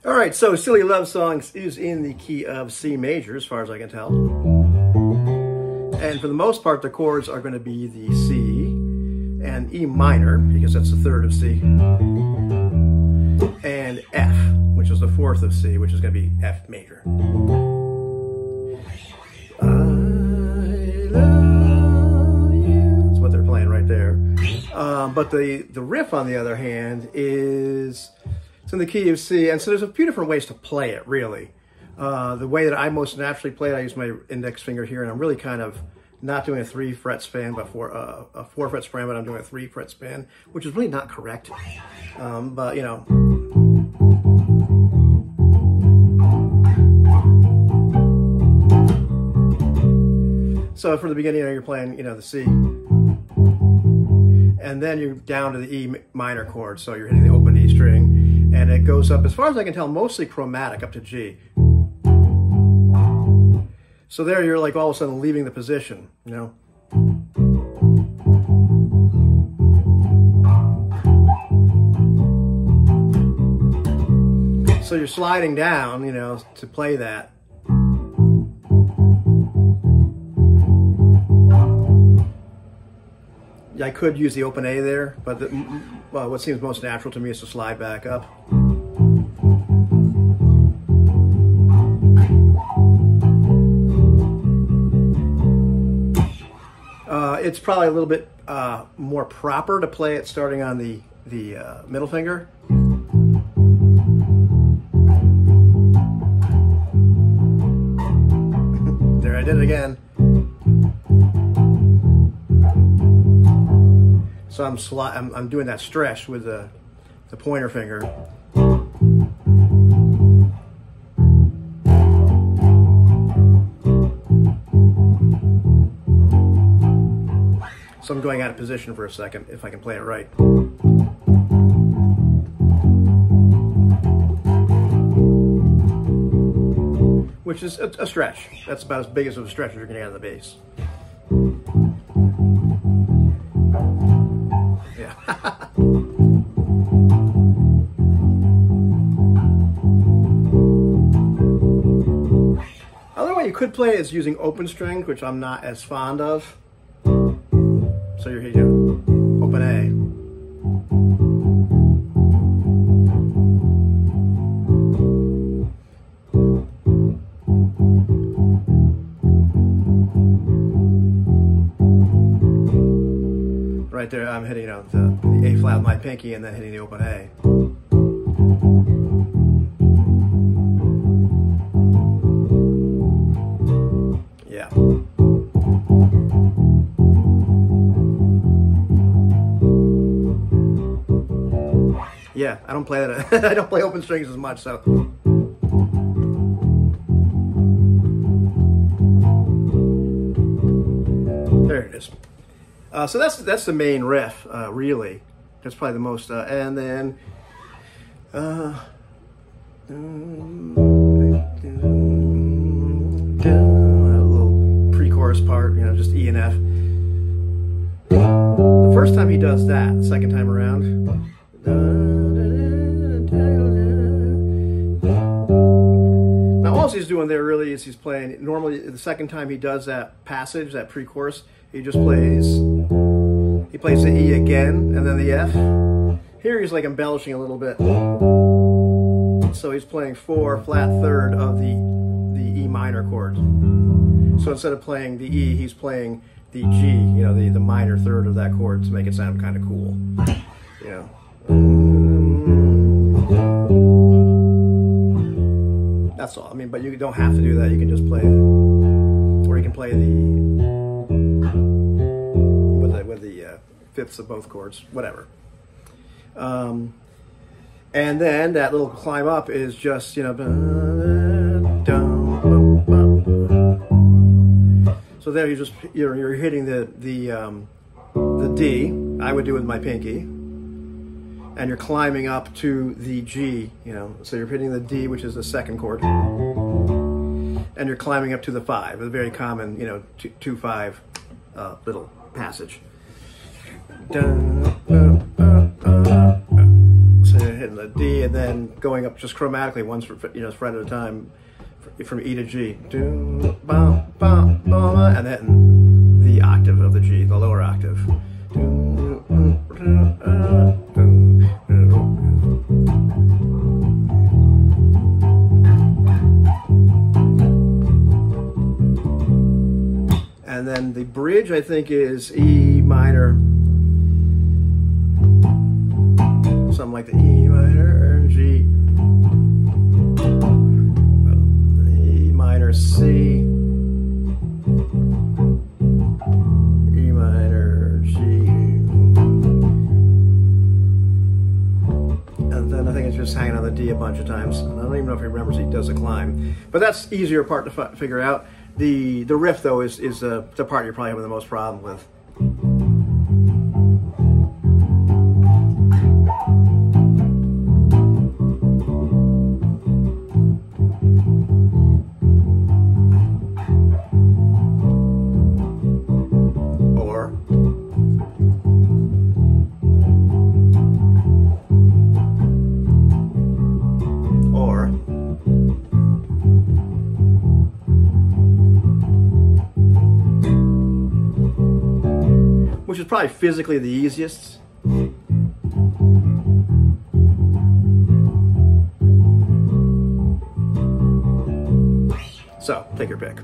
All right, so Silly Love Songs is in the key of C major, as far as I can tell. And for the most part, the chords are going to be the C and E minor, because that's the third of C, and F, which is the fourth of C, which is going to be F major. I love you. That's what they're playing right there. But the riff, on the other hand, is... it's in the key of C, and so there's a few different ways to play it, really. The way that I most naturally play it, I use my index finger here, and I'm really kind of not doing a 3-fret span, but a 4-fret span, but I'm doing a 3-fret span, which is really not correct. But, you know. So from the beginning, you know, you're playing, you know, the C. And then you're down to the E minor chord, so you're hitting the open E string. And it goes up, as far as I can tell, mostly chromatic up to G. So there you're like all of a sudden leaving the position, you know. So you're sliding down, you know, to play that. I could use the open A there, but well, what seems most natural to me is to slide back up. It's probably a little bit more proper to play it starting on the middle finger. There, I did it again. So I'm doing that stretch with the pointer finger. So I'm going out of position for a second, if I can play it right. Which is a stretch. That's about as big as a stretch as you're going to get out of the bass. Yeah. Other way you could play it is using open strings, which I'm not as fond of. So you're here, open A. Right there, I'm hitting, you know, the A flat with my pinky and then hitting the open A. Yeah. Yeah, I don't play that. I don't play open strings as much, so. There it is. So that's the main riff, really. That's probably the most, and then a little pre-chorus part, you know, just E and F. The first time he does that, the second time around. Now all he's doing there really is he's playing, normally the second time he does that passage, that pre-chorus, he just plays, he plays the E again and then the F. Here he's like embellishing a little bit. So he's playing 4 flat third of the E minor chord. So instead of playing the E, he's playing the G, you know, the minor third of that chord to make it sound kind of cool. You know. That's all. I mean, but you don't have to do that. You can just play it, or you can play with the fifths of both chords, whatever. And then that little climb up is just, you know. So there you're hitting the D. I would do with my pinky. And you're climbing up to the G, you know, so you're hitting the D, which is the second chord, and you're climbing up to the 5, a very common, you know, 2-5 little passage. So you're hitting the D, E, and then going up just chromatically, one fret at a time, from E to G. And then the octave of the G, the lower octave. And then the bridge, I think, is E minor, something like the E minor, G, E minor, C, E minor, G, and then I think it's just hanging on the D a bunch of times. I don't even know if he remembers he does a climb, but that's the easier part to figure out. The riff, though, is the part you're probably having the most problem with. Which is probably physically the easiest. So, take your pick.